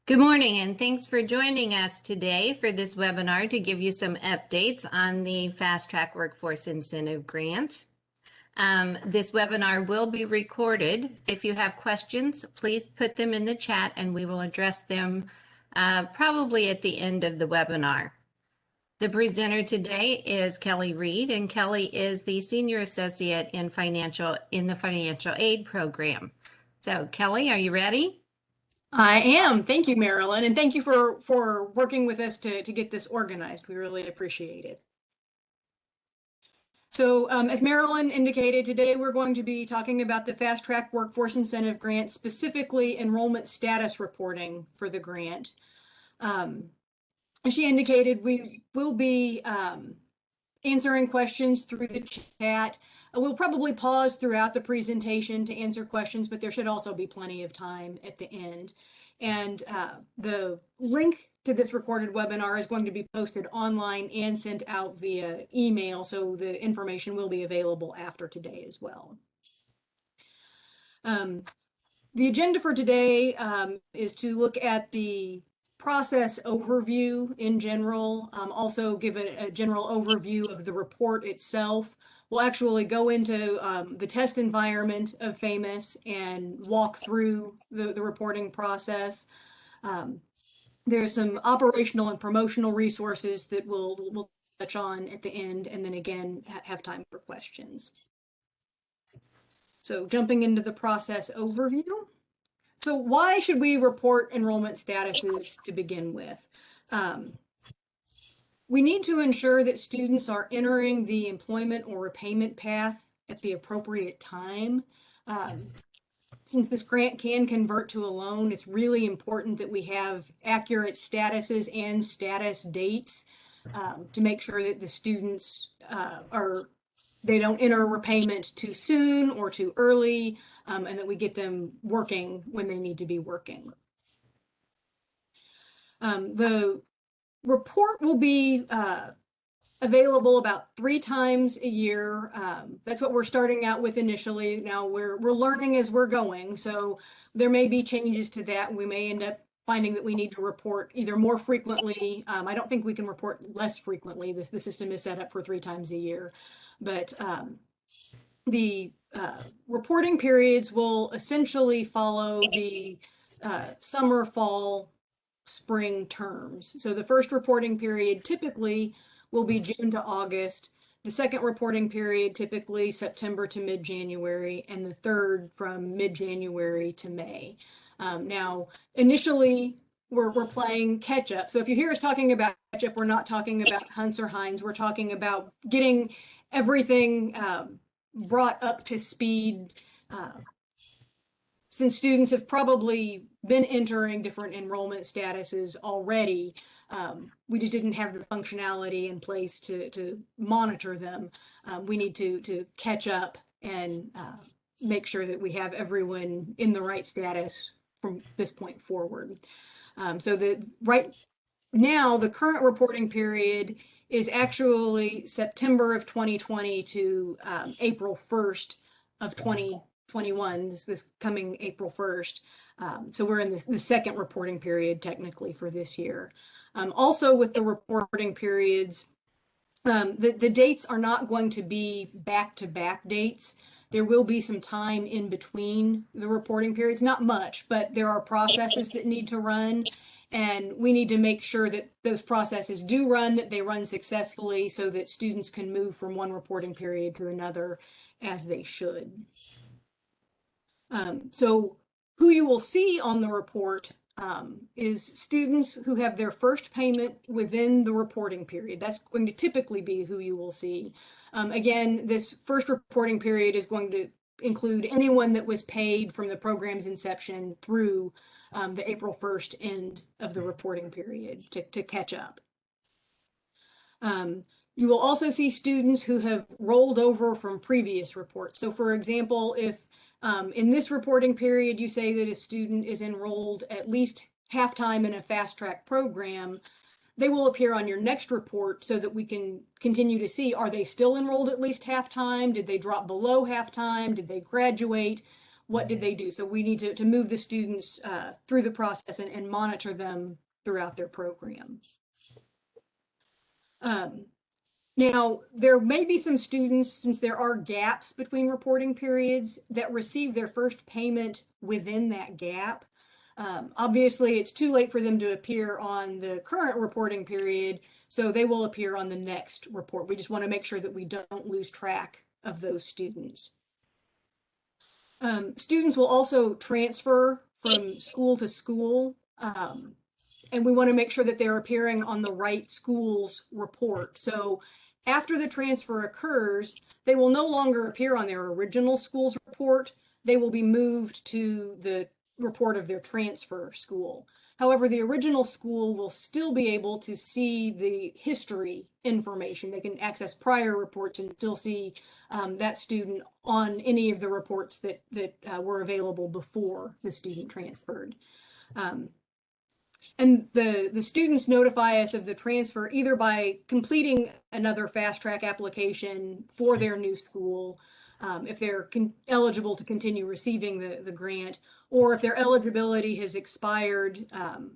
Good morning, and thanks for joining us today for this webinar to give you some updates on the Fast Track Workforce Incentive Grant. This webinar will be recorded. If you have questions, please put them in the chat and we will address them probably at the end of the webinar. The presenter today is Kelly Reed, and Kelly is the Senior Associate in the Financial Aid Program. So Kelly, are you ready? I am. Thank you, Marilyn, and thank you for working with us to get this organized. We really appreciate it. So as Marilyn indicated, today we're going to be talking about the Fast Track Workforce Incentive Grant, specifically enrollment status reporting for the grant. As she indicated, we will be answering questions through the chat. We'll probably pause throughout the presentation to answer questions, but there should also be plenty of time at the end. And the link to this recorded webinar is going to be posted online and sent out via email, so the information will be available after today as well. The agenda for today is to look at the process overview in general, also give a general overview of the report itself. We'll actually go into the test environment of FAMUS and walk through the reporting process. There's some operational and promotional resources that we'll touch on at the end, and then again have time for questions. So jumping into the process overview. So why should we report enrollment statuses to begin with? We need to ensure that students are entering the employment or repayment path at the appropriate time. Since this grant can convert to a loan, it's really important that we have accurate statuses and status dates to make sure that the students they don't enter repayment too soon or too early, and that we get them working when they need to be working. The report will be available about 3 times a year. That's what we're starting out with initially. Now we're learning as we're going, so there may be changes to that. We may end up finding that we need to report either more frequently. I don't think we can report less frequently. The system is set up for 3 times a year. But the reporting periods will essentially follow the summer, fall, spring terms. So the first reporting period typically will be June to August. The second reporting period typically September to mid-January, and the third from mid-January to May. Now, initially, we're playing catch up. So if you hear us talking about catch up, we're not talking about Hunts or Hines. We're talking about getting everything brought up to speed, since students have probably been entering different enrollment statuses already. We just didn't have the functionality in place to monitor them. We need to catch up and make sure that we have everyone in the right status from this point forward. So right now, the current reporting period is actually September of 2020 to April 1st of 2021, this coming April 1st. So we're in the second reporting period technically for this year. Also with the reporting periods, the dates are not going to be back-to-back dates. There will be some time in between the reporting periods, not much, but there are processes that need to run, and we need to make sure that those processes do run, that they run successfully, so that students can move from one reporting period to another as they should. So who you will see on the report is students who have their first payment within the reporting period. That's going to typically be who you will see. Again, this first reporting period is going to include anyone that was paid from the program's inception through the April 1st end of the reporting period to catch up. You will also see students who have rolled over from previous reports. So for example, if in this reporting period, you say that a student is enrolled at least half-time in a fast track program, they will appear on your next report so that we can continue to see, are they still enrolled at least half-time? Did they drop below half-time? Did they graduate? what did they do? So we need to move the students through the process and monitor them throughout their program. Now, there may be some students, since there are gaps between reporting periods, that receive their first payment within that gap. Obviously, it's too late for them to appear on the current reporting period, so they will appear on the next report. We just want to make sure that we don't lose track of those students. Students will also transfer from school to school, and we want to make sure that they're appearing on the right school's report. So after the transfer occurs, they will no longer appear on their original school's report. They will be moved to the report of their transfer school. However, the original school will still be able to see the history information. They can access prior reports and still see that student on any of the reports that were available before the student transferred. And the students notify us of the transfer either by completing another fast track application for their new school, if they're eligible to continue receiving the grant, or if their eligibility has expired,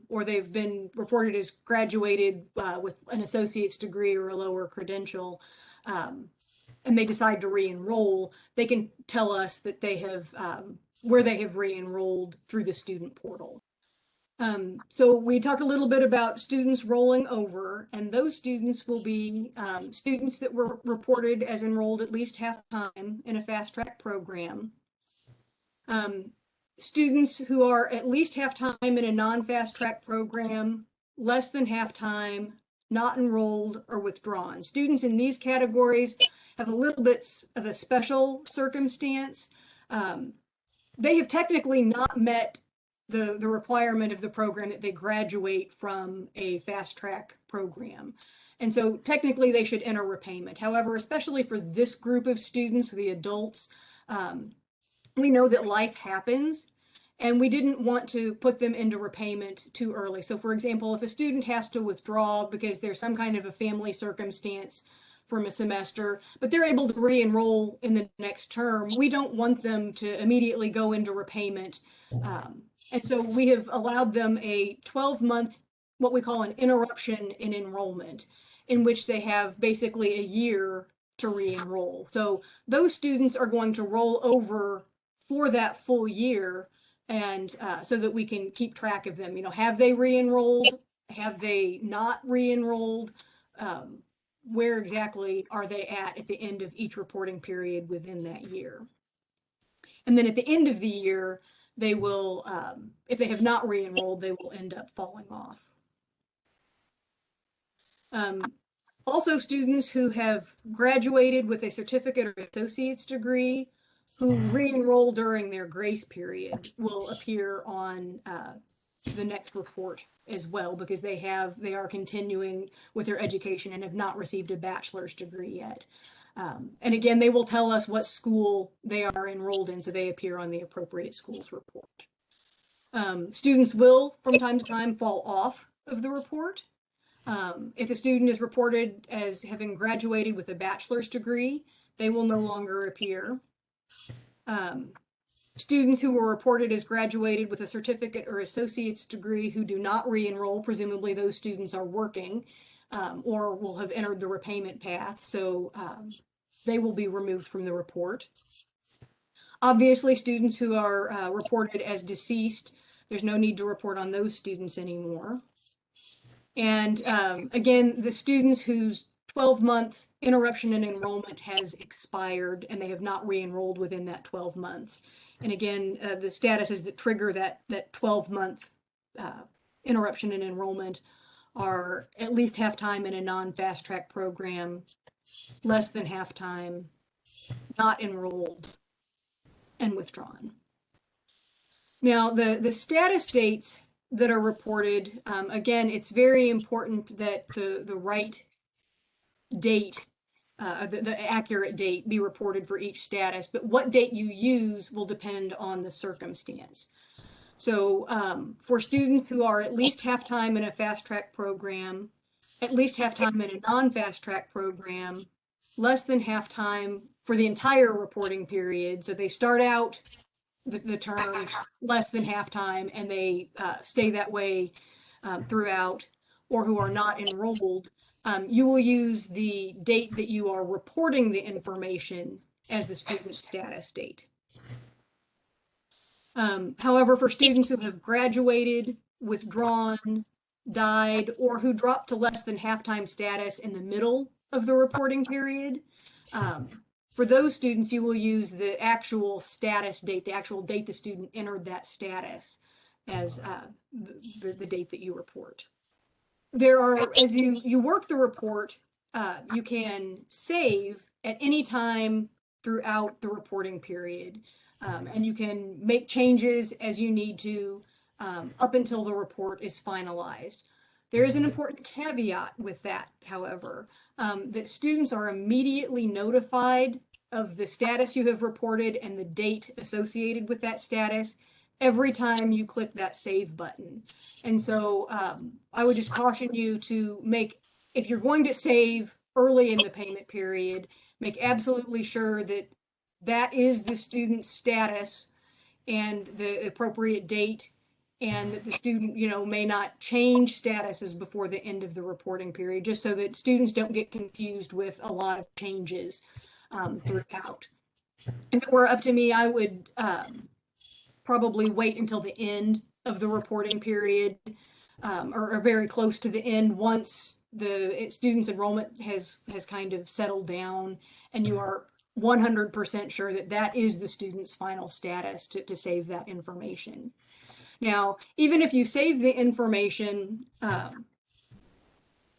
or they've been reported as graduated with an associate's degree or a lower credential, and they decide to re-enroll, they can tell us that they have where they have re-enrolled through the student portal. So we talked a little bit about students rolling over, and those students will be students that were reported as enrolled at least half time in a fast track program. Students who are at least half time in a non-fast track program, less than half time, not enrolled, or withdrawn. Students in these categories have a little bit of a special circumstance. They have technically not met the requirement of the program that they graduate from a fast track program. And so technically they should enter repayment. However, especially for this group of students, the adults, we know that life happens and we didn't want to put them into repayment too early. So for example, if a student has to withdraw because there's some kind of a family circumstance from a semester, but they're able to re-enroll in the next term, we don't want them to immediately go into repayment. And so we have allowed them a 12-month, what we call an interruption in enrollment, in which they have basically a year to re-enroll. So those students are going to roll over for that full year, and so that we can keep track of them. You know, have they re-enrolled? Have they not re-enrolled? Where exactly are they at the end of each reporting period within that year? And then at the end of the year, they will, if they have not re-enrolled, they will end up falling off. Also, students who have graduated with a certificate or associate's degree who re-enroll during their grace period will appear on the next report as well, because they are continuing with their education and have not received a bachelor's degree yet. And again, they will tell us what school they are enrolled in, so they appear on the appropriate school's report. Students will, from time to time, fall off of the report. If a student is reported as having graduated with a bachelor's degree, they will no longer appear. Students who were reported as graduated with a certificate or associate's degree who do not re-enroll, presumably those students are working, or will have entered the repayment path, so they will be removed from the report. Obviously, students who are reported as deceased, there's no need to report on those students anymore. And again, the students whose 12-month interruption in enrollment has expired and they have not re-enrolled within that 12 months. And again, the statuses that trigger that 12-month interruption in enrollment are at least half time in a non-fast track program, less than half time, not enrolled, and withdrawn. Now, the status dates that are reported, again, it's very important that the right date, the accurate date be reported for each status, but what date you use will depend on the circumstance. So for students who are at least half time in a fast track program, at least half time in a non-fast track program, less than half time for the entire reporting period. So they start out the term less than halftime and they stay that way throughout, or who are not enrolled, you will use the date that you are reporting the information as the student's status date. However, for students who have graduated, withdrawn, died, or who dropped to less than halftime status in the middle of the reporting period, for those students, you will use the actual status date, the actual date the student entered that status as the date that you report. There are, as you work the report, you can save at any time throughout the reporting period. And you can make changes as you need to up until the report is finalized. There is an important caveat with that, however, that students are immediately notified of the status you have reported and the date associated with that status every time you click that save button. And so I would just caution you to if you're going to save early in the payment period, make absolutely sure that that is the student's status and the appropriate date, and that the student, may not change statuses before the end of the reporting period, just so that students don't get confused with a lot of changes throughout. If it were up to me, I would probably wait until the end of the reporting period, or very close to the end, once the student's enrollment has kind of settled down and you are 100% sure that that is the student's final status to save that information. Now, even if you save the information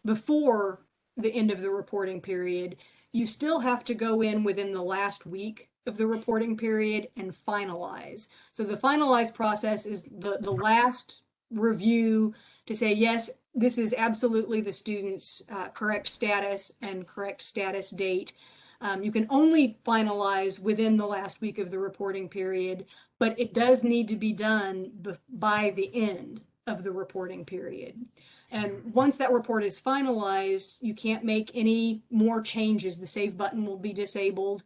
before the end of the reporting period, you still have to go in within the last week of the reporting period and finalize. So the finalize process is the last review to say, yes, this is absolutely the student's correct status and correct status date. You can only finalize within the last week of the reporting period, but it does need to be done by the end of the reporting period. And once that report is finalized, you can't make any more changes. The save button will be disabled.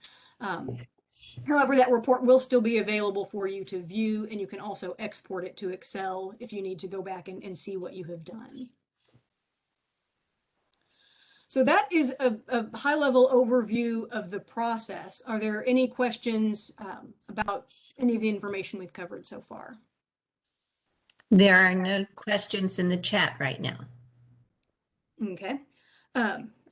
However, that report will still be available for you to view, and you can also export it to Excel if you need to go back and see what you have done. So that is a high-level overview of the process. Are there any questions about any of the information we've covered so far? There are no questions in the chat right now. Okay.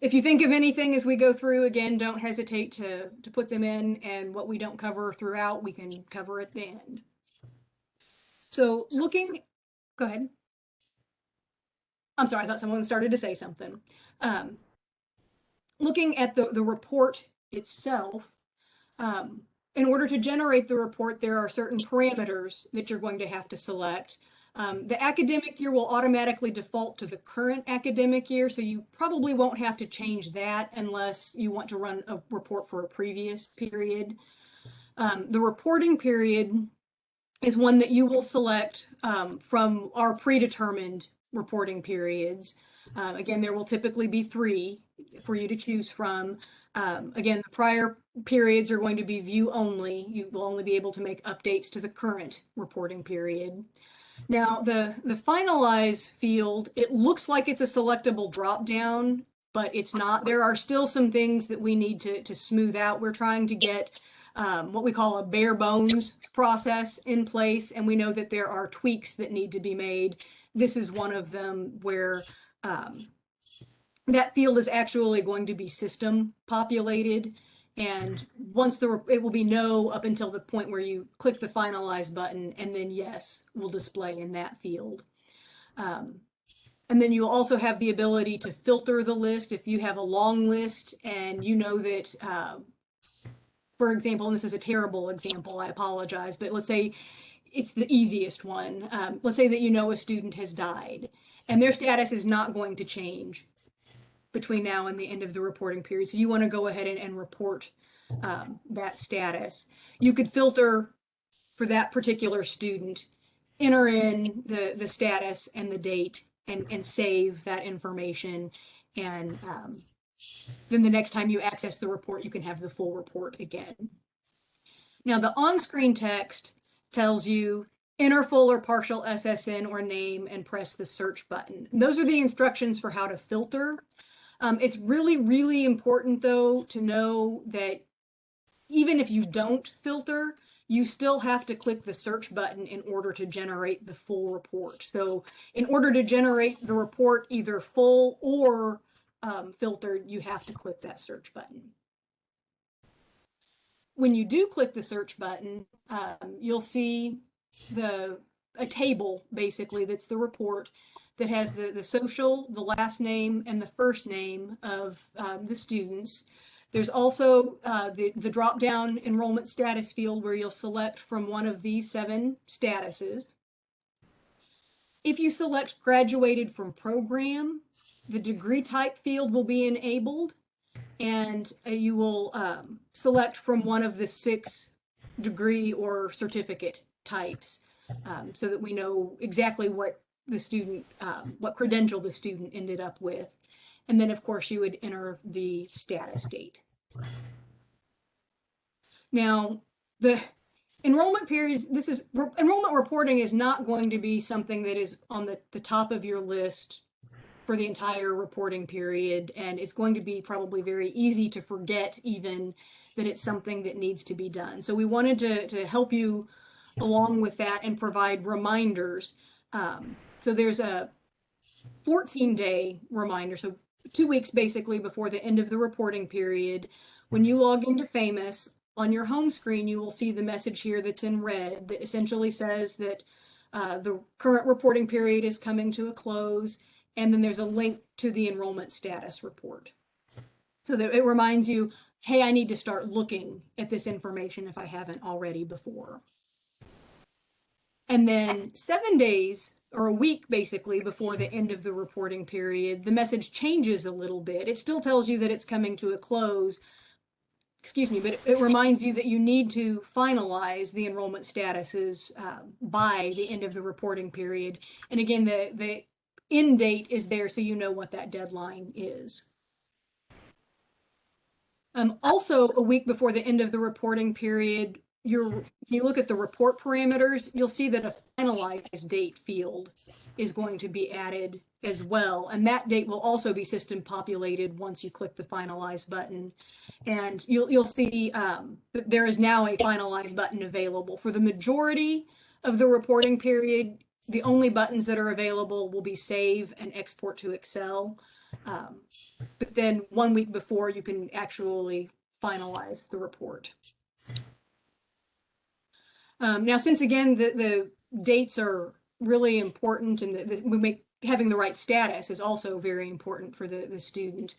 If you think of anything as we go through, again, don't hesitate to put them in, and what we don't cover throughout, we can cover at the end. So go ahead. I'm sorry, I thought someone started to say something. Looking at the report itself, in order to generate the report, there are certain parameters that you're going to have to select. The academic year will automatically default to the current academic year, so you probably won't have to change that unless you want to run a report for a previous period. The reporting period is one that you will select from our predetermined reporting periods. Again, there will typically be 3 for you to choose from. Again, the prior periods are going to be view only. You will only be able to make updates to the current reporting period. Now, the finalize field, it looks like it's a selectable drop down, but it's not. There are still some things that we need to smooth out. We're trying to get what we call a bare bones process in place, and we know that there are tweaks that need to be made. This is one of them where that field is actually going to be system populated, and once it will be no up until the point where you click the finalize button, and then yes will display in that field. And then you'll also have the ability to filter the list if you have a long list and you know that for example, and this is a terrible example, I apologize, but let's say it's the easiest one. Let's say that you know a student has died and their status is not going to change between now and the end of the reporting period. So you want to go ahead and report that status. You could filter for that particular student, enter in the status and the date, and save that information. And then the next time you access the report, you can have the full report again. Now, the on-screen text tells you enter full or partial SSN or name and press the search button. And those are the instructions for how to filter. It's really, really important though to know that even if you don't filter, you still have to click the search button in order to generate the full report. So in order to generate the report either full or filtered, you have to click that search button. When you do click the search button, you'll see a table basically that's the report that has the social, the last name, and the first name of the students. There's also the drop-down enrollment status field where you'll select from one of these 7 statuses. If you select graduated from program, the degree type field will be enabled, and you will select from one of the 6 degree or certificate types, so that we know exactly what the student, what credential the student ended up with. And then of course you would enter the status date. Now, the enrollment periods, enrollment reporting is not going to be something that is on the top of your list for the entire reporting period, and it's going to be probably very easy to forget even that it's something that needs to be done. So we wanted to help you along with that and provide reminders. So there's a 14-day reminder, so 2 weeks basically before the end of the reporting period. When you log into Famous, on your home screen, you will see the message here that's in red that essentially says that the current reporting period is coming to a close, and then there's a link to the enrollment status report. So that it reminds you, hey, I need to start looking at this information if I haven't already before. And then 7 days or a week basically before the end of the reporting period, the message changes a little bit. It still tells you that it's coming to a close, excuse me, but it reminds you that you need to finalize the enrollment statuses by the end of the reporting period. And again, the end date is there so you know what that deadline is. Also, a week before the end of the reporting period, if you look at the report parameters, you'll see that a finalized date field is going to be added as well. And that date will also be system populated once you click the finalize button. And you'll see that there is now a finalize button available. For the majority of the reporting period, the only buttons that are available will be save and export to Excel. But then 1 week before, you can actually finalize the report. Now, since again, the dates are really important, and having the right status is also very important for the student.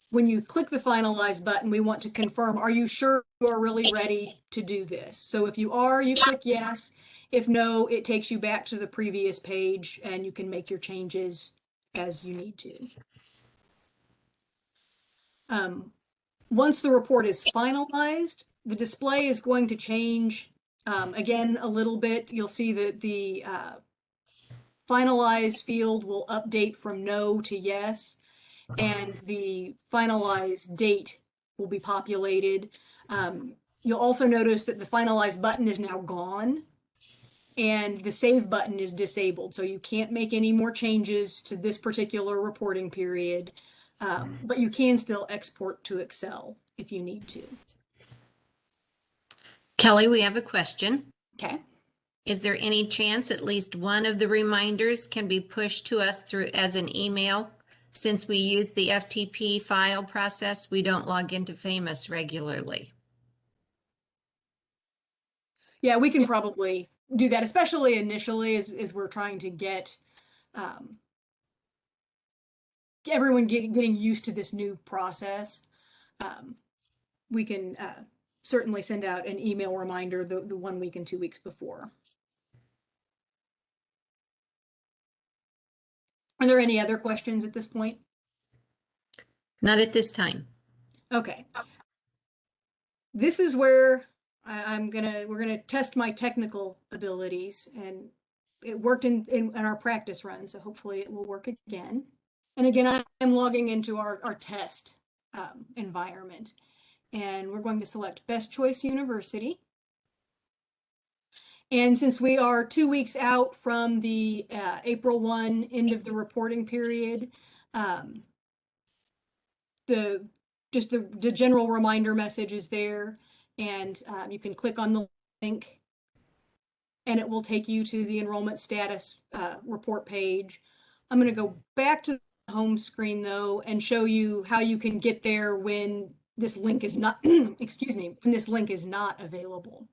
When you click the finalize button, we want to confirm, are you sure you are really ready to do this? So if you are, you click yes. If no, it takes you back to the previous page and you can make your changes as you need to. Once the report is finalized, the display is going to change again a little bit. You'll see that the finalize field will update from no to yes, and the finalized date will be populated. You'll also notice that the finalize button is now gone and the save button is disabled. So you can't make any more changes to this particular reporting period, but you can still export to Excel if you need to. Kelly, we have a question. Okay. Is there any chance at least one of the reminders can be pushed to us through as an email? Since we use the FTP file process, we don't log into Famous regularly. Yeah, we can probably do that, especially initially as we're trying to get everyone getting used to this new process. We can certainly send out an email reminder the 1 week and 2 weeks before. Are there any other questions at this point? Not at this time. Okay. This is where we're gonna test my technical abilities, and it worked in our practice run, so hopefully it will work again. And again, I'm logging into our test environment, and we're going to select Best Choice University. And since we are 2 weeks out from the April 1 end of the reporting period, um, the the general reminder message is there, and you can click on the link and it will take you to the enrollment status report page. I'm going to go back to the home screen though and show you how you can get there when this link is not, excuse me, when this link is not available.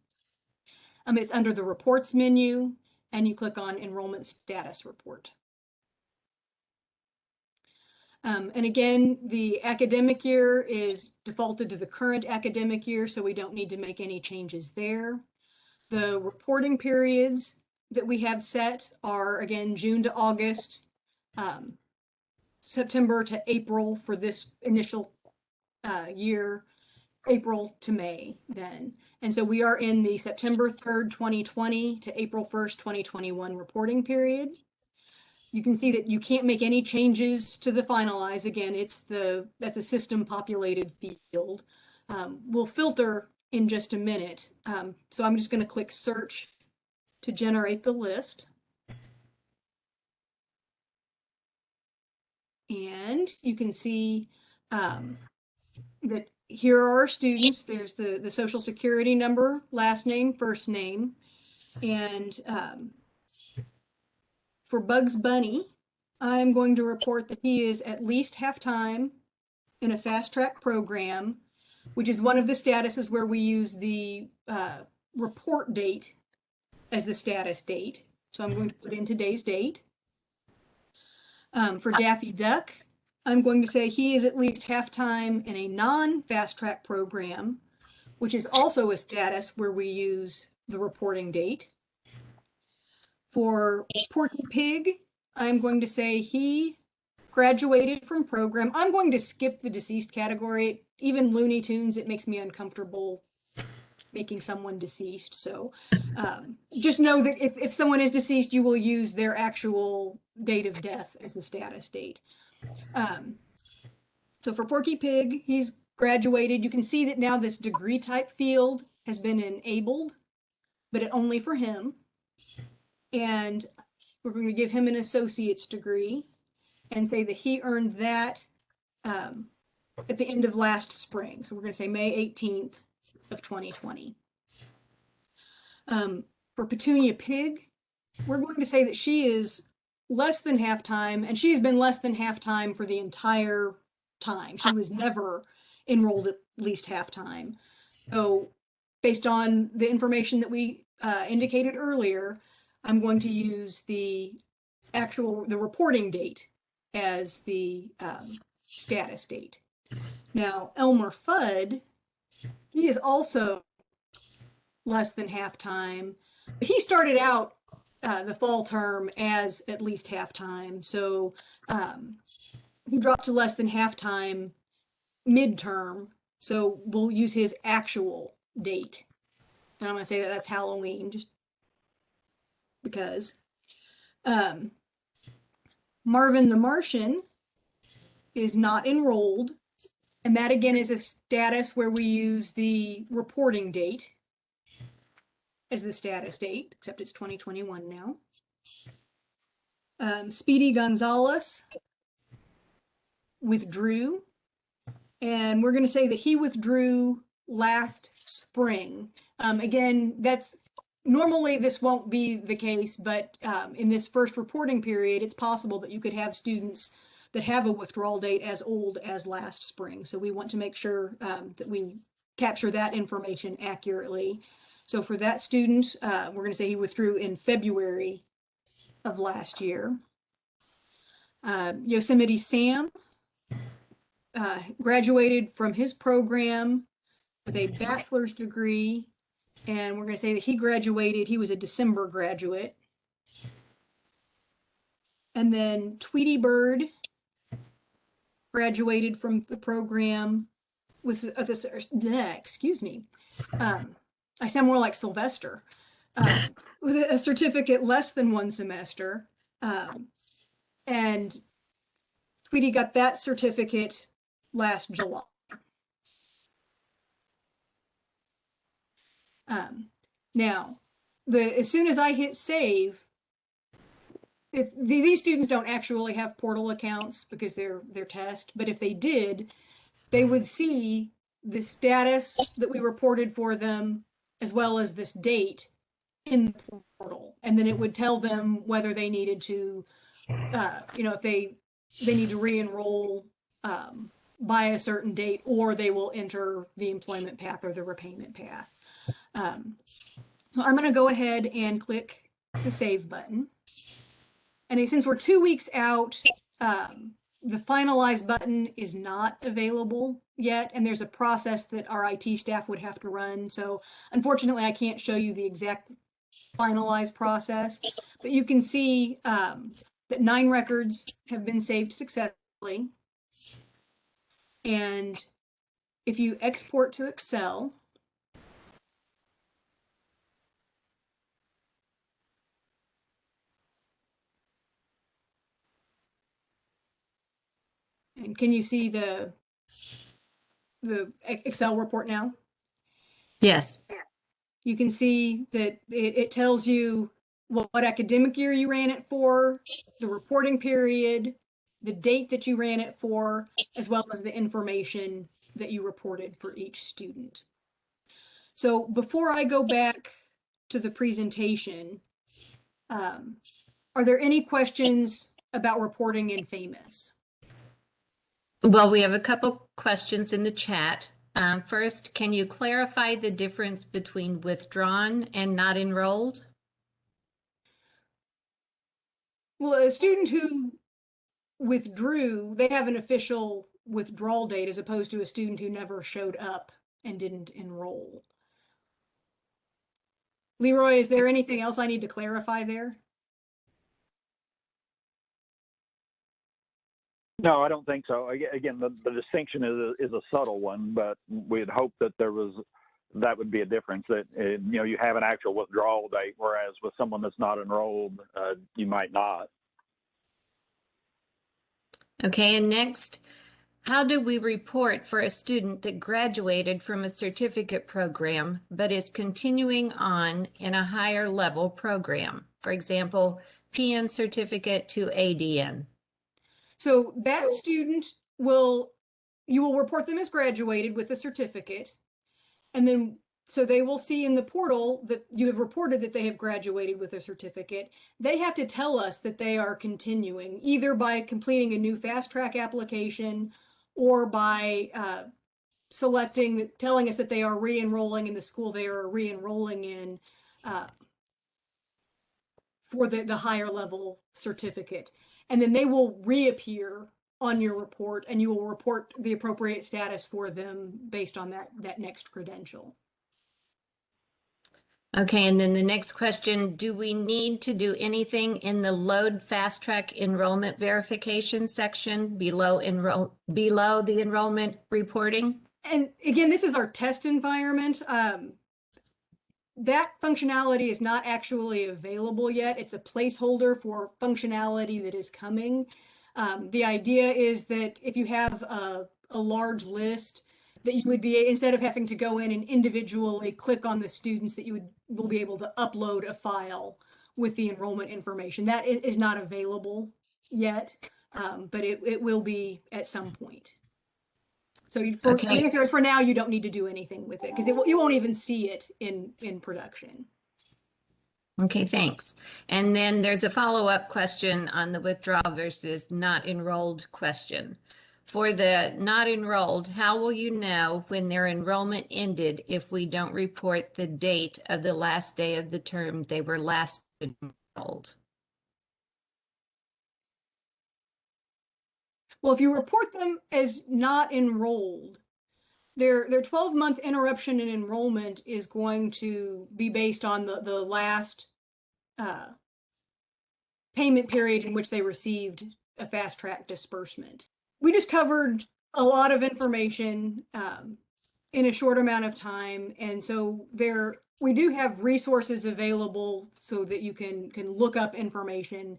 It's under the reports menu and you click on enrollment status report. And again, the academic year is defaulted to the current academic year, so we don't need to make any changes there. The reporting periods that we have set are, again, June to August, September to April for this initial year, April to May then. And so we are in the September 3rd, 2020 to April 1st, 2021 reporting period. You can see that you can't make any changes to the finalize. Again, that's a system populated field. We'll filter in just a minute. So I'm just going to click search to generate the list. And you can see that here are our students. There's the social security number, last name, first name. And for Bugs Bunny, I'm going to report that he is at least half-time in a fast track program, which is one of the statuses where we use the report date as the status date. So I'm going to put in today's date. For Daffy Duck, I'm going to say he is at least half-time in a non-fast track program, which is also a status where we use the reporting date. For Porky Pig, I'm going to say he graduated from program. I'm going to skip the deceased category. Even Looney Tunes, it makes me uncomfortable making someone deceased. So just know that if someone is deceased, you will use their actual date of death as the status date. So for Porky Pig, he's graduated. You can see that now this degree type field has been enabled, but only for him. And we're going to give him an associate's degree and say that he earned that at the end of last spring. So we're going to say May 18th of 2020. For Petunia Pig, we're going to say that she is less than half-time, and she's been less than half-time for the entire time. She was never enrolled at least half-time. So based on the information that we indicated earlier, I'm going to use the reporting date as the status date. Now, Elmer Fudd, he is also less than half-time. He started out the fall term as at least half-time, so he dropped to less than half-time midterm, so we'll use his actual date. And I'm going to say that that's Halloween, just because. Marvin the Martian is not enrolled, and that again is a status where we use the reporting date as the status date, except it's 2021 now. Speedy Gonzalez withdrew, and we're going to say that he withdrew last spring. Again, that's normally this won't be the case, but in this first reporting period, it's possible that you could have students that have a withdrawal date as old as last spring. So we want to make sure that we capture that information accurately. So for that student, we're going to say he withdrew in February of last year. Yosemite Sam graduated from his program with a bachelor's degree, and we're going to say that he graduated, he was a December graduate. And then Tweety Bird graduated from the program with excuse me, I sound more like Sylvester, with a certificate less than 1 semester. And Tweety got that certificate last July. Now, as soon as I hit save, if these students don't actually have portal accounts because they're test, but if they did, they would see the status that we reported for them as well as this date in the portal, and then it would tell them whether they needed to, if they need to re-enroll by a certain date, or they will enter the employment path or the repayment path. So I'm going to go ahead and click the save button. And since we're 2 weeks out, the finalize button is not available yet, and there's a process that our IT staff would have to run. So unfortunately, I can't show you the exact finalize process, but you can see that 9 records have been saved successfully. And if you export to Excel, and can you see the Excel report now? Yes. You can see that it tells you what academic year you ran it for, the reporting period, the date that you ran it for, as well as the information that you reported for each student. So before I go back to the presentation, are there any questions about reporting in FAMUS? Well, we have a couple questions in the chat. First, can you clarify the difference between withdrawn and not enrolled? Well, a student who withdrew, they have an official withdrawal date as opposed to a student who never showed up and didn't enroll. Leroy, is there anything else I need to clarify there? No, I don't think so. Again, the distinction is a subtle one, but we'd hope that that would be a difference, that you have an actual withdrawal date, whereas with someone that's not enrolled, you might not. Okay, and next, how do we report for a student that graduated from a certificate program but is continuing on in a higher level program? For example, PN certificate to ADN. So that student you will report them as graduated with a certificate, and then so they will see in the portal that you have reported that they have graduated with a certificate. They have to tell us that they are continuing, either by completing a new fast track application or by telling us that they are re-enrolling in the school they are re-enrolling in for the higher level certificate. And then they will reappear on your report, and you will report the appropriate status for them based on that next credential. Okay, and then the next question, do we need to do anything in the load fast track enrollment verification section below the enrollment reporting? And again, this is our test environment. That functionality is not actually available yet. It's a placeholder for functionality that is coming. The idea is that if you have a large list, that you would be, instead of having to go in and individually click on the students, that you will be able to upload a file with the enrollment information. That is not available yet, but it will be at some point. So the answer is, for now, you don't need to do anything with it because you won't even see it in production. Okay, thanks. And then there's a follow-up question on the withdrawal versus not enrolled question. For the not enrolled, how will you know when their enrollment ended if we don't report the date of the last day of the term they were last enrolled? Well, if you report them as not enrolled, their 12-month interruption in enrollment is going to be based on the last payment period in which they received a fast track disbursement. We just covered a lot of information in a short amount of time, and so we do have resources available so that you can look up information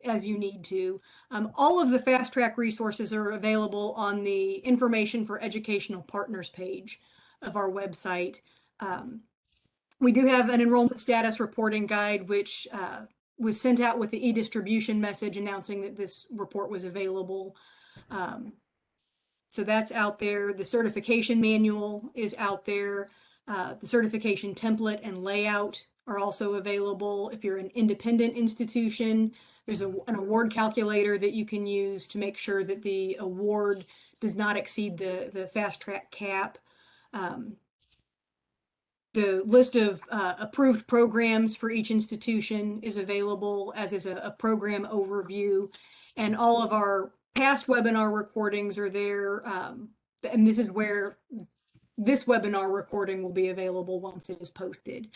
as you need to. All of the fast track resources are available on the Information for Educational Partners page of our website. We do have an enrollment status reporting guide, which was sent out with the e-distribution message announcing that this report was available. So that's out there. The certification manual is out there. The certification template and layout are also available. If you're an independent institution, there's an award calculator that you can use to make sure that the award does not exceed the fast track cap. The list of approved programs for each institution is available, as is a program overview, and all of our past webinar recordings are there. And this is where this webinar recording will be available once it is posted.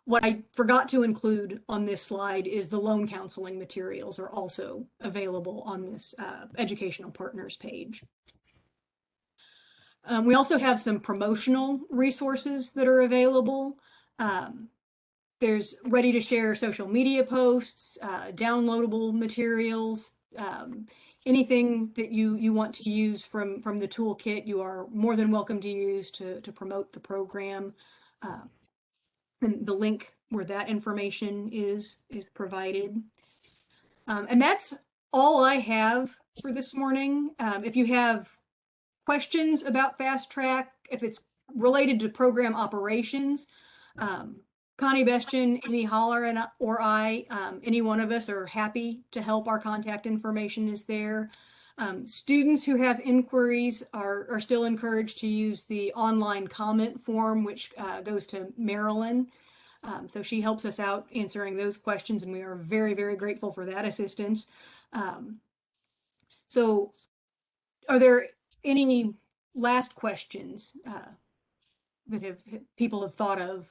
What I forgot to include on this slide is the loan counseling materials are also available on this educational partners page. We also have some promotional resources that are available. There's ready to share social media posts, downloadable materials, anything that you want to use from the toolkit, you are more than welcome to use to promote the program. And the link where that information is provided. And that's all I have for this morning. If you have questions about Fast Track, if it's related to program operations, Connie Bestian, Amy Holler, or I, any one of us are happy to help. Our contact information is there. Students who have inquiries are still encouraged to use the online comment form, which goes to Marilyn. So she helps us out answering those questions, and we are very, very grateful for that assistance. So are there any last questions that people have thought of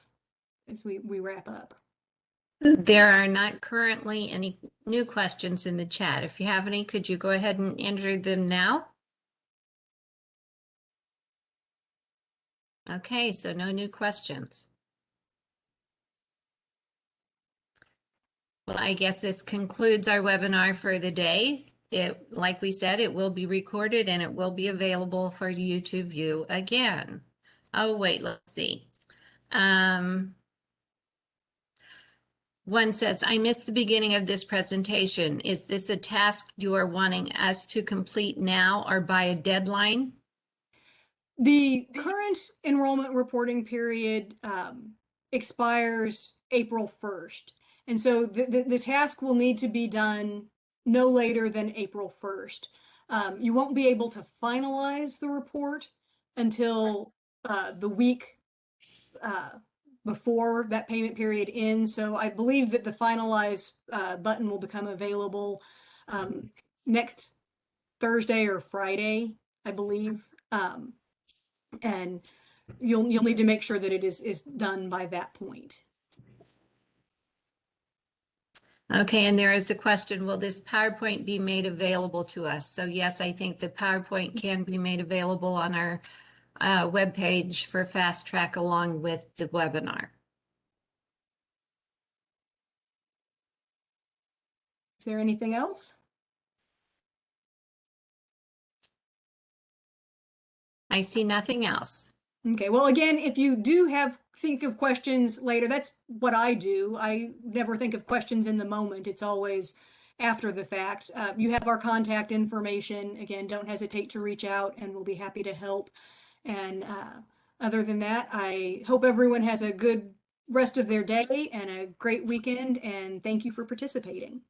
as we wrap up? There are not currently any new questions in the chat. If you have any, could you go ahead and enter them now? Okay, so no new questions. Well, I guess this concludes our webinar for the day. Like we said, it will be recorded and it will be available for you to view again. Oh, wait, let's see. One says, I missed the beginning of this presentation. Is this a task you are wanting us to complete now or by a deadline? The current enrollment reporting period expires April 1st. And so the task will need to be done no later than April 1st. You won't be able to finalize the report until the week before that payment period ends. So I believe that the finalize button will become available next Thursday or Friday, I believe. And you'll need to make sure that it is done by that point. Okay, and there is a question, will this PowerPoint be made available to us? So yes, I think the PowerPoint can be made available on our webpage for Fast Track along with the webinar. Is there anything else? I see nothing else. Okay, well, again, if you do think of questions later, that's what I do. I never think of questions in the moment. It's always after the fact. You have our contact information. Again, don't hesitate to reach out and we'll be happy to help. And other than that, I hope everyone has a good rest of their day and a great weekend, and thank you for participating.